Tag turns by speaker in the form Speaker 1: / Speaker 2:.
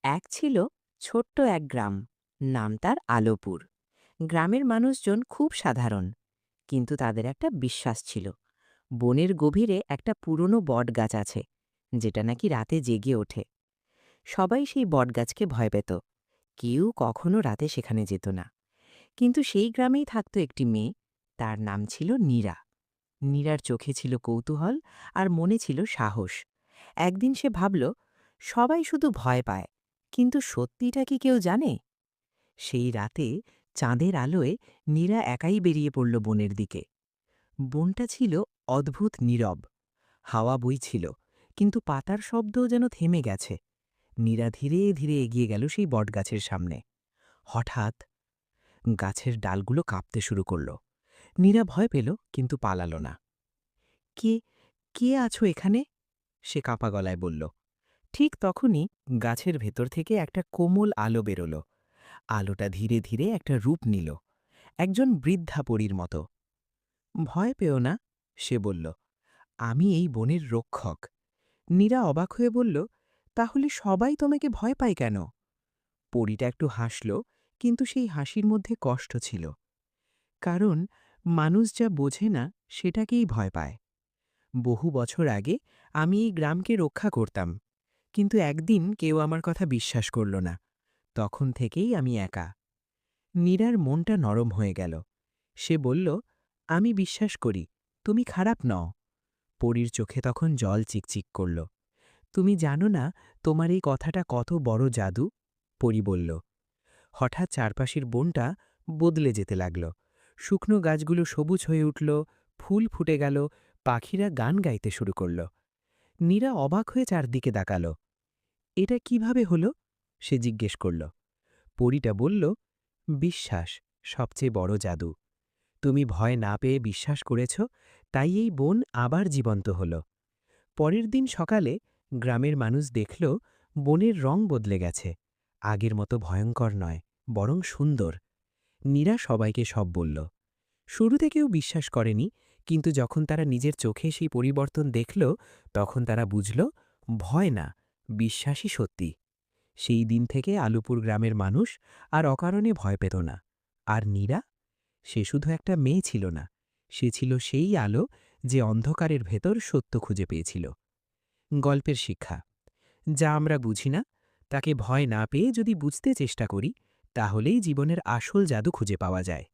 Speaker 1: এক ছিল ছোট্ট এক গ্রাম, নাম তার আলোপুর। গ্রামের মানুষজন খুব সাধারণ, কিন্তু তাদের একটা বিশ্বাস ছিল। বনের গভীরে একটা পুরনো বটগাছ আছে, যেটা নাকি রাতে জেগে ওঠে। সবাই সেই বটগাছকে ভয় পেত, কেউ কখনো রাতে সেখানে যেত না। কিন্তু সেই গ্রামেই থাকত একটি মেয়ে, তার নাম ছিল নীরা। নীরার চোখে ছিল কৌতূহল আর মনে ছিল সাহস। একদিন সে ভাবল, সবাই শুধু ভয় পায়, কিন্তু সত্যিটা কি কেউ জানে? সেই রাতে চাঁদের আলোয় নীরা একাই বেরিয়ে পড়ল বনের দিকে। বনটা ছিল অদ্ভুত নীরব। হাওয়া বইছিল, কিন্তু পাতার শব্দও যেন থেমে গেছে। নীরা ধীরে ধীরে এগিয়ে গেল সেই বটগাছের সামনে। হঠাৎ গাছের ডালগুলো কাঁপতে শুরু করল। নীরা ভয় পেল, কিন্তু পালাল না। কে কে আছো এখানে? সে কাঁপা গলায় বলল। ঠিক তখনই গাছের ভেতর থেকে একটা কোমল আলো বেরোল। আলোটা ধীরে ধীরে একটা রূপ নিল, একজন বৃদ্ধা পরীর মতো। ভয় পেও না, সে বলল, আমি এই বনের রক্ষক। নীরা অবাক হয়ে বলল, তাহলে সবাই তোমাকে ভয় পায় কেন? পরীটা একটু হাসল, কিন্তু সেই হাসির মধ্যে কষ্ট ছিল। কারণ মানুষ যা বোঝে না, সেটাকেই ভয় পায়। বহু বছর আগে আমি এই গ্রামকে রক্ষা করতাম, কিন্তু একদিন কেউ আমার কথা বিশ্বাস করল না। তখন থেকেই আমি একা। নীরার মনটা নরম হয়ে গেল। সে বলল, আমি বিশ্বাস করি, তুমি খারাপ নও। পরীর চোখে তখন জল চিকচিক করল। তুমি জানো না তোমার এই কথাটা কত বড় জাদু? পরী বলল। হঠাৎ চারপাশের বনটা বদলে যেতে লাগল। শুকনো গাছগুলো সবুজ হয়ে উঠল, ফুল ফুটে গেল, পাখিরা গান গাইতে শুরু করল। নীরা অবাক হয়ে চারদিকে তাকাল। এটা কিভাবে হলো? সে জিজ্ঞেস করল। পরীটা বলল, বিশ্বাস সবচেয়ে বড় জাদু। তুমি ভয় না পেয়ে বিশ্বাস করেছ, তাই এই বন আবার জীবন্ত হল। পরের দিন সকালে গ্রামের মানুষ দেখল বনের রং বদলে গেছে। আগের মতো ভয়ঙ্কর নয়, বরং সুন্দর। নীরা সবাইকে সব বলল। শুরুতে কেউ বিশ্বাস করেনি, কিন্তু যখন তারা নিজের চোখে সেই পরিবর্তন দেখল, তখন তারা বুঝল, ভয় না, বিশ্বাসই সত্যি। সেই দিন থেকে আলুপুর গ্রামের মানুষ আর অকারণে ভয় পেত না। আর নীরা, সে শুধু একটা মেয়ে ছিল না, সে ছিল সেই আলো যে অন্ধকারের ভেতর সত্য খুঁজে পেয়েছিল। গল্পের শিক্ষা: যা আমরা বুঝি না, তাকে ভয় না পেয়ে যদি বুঝতে চেষ্টা করি, তাহলেই জীবনের আসল জাদু খুঁজে পাওয়া যায়।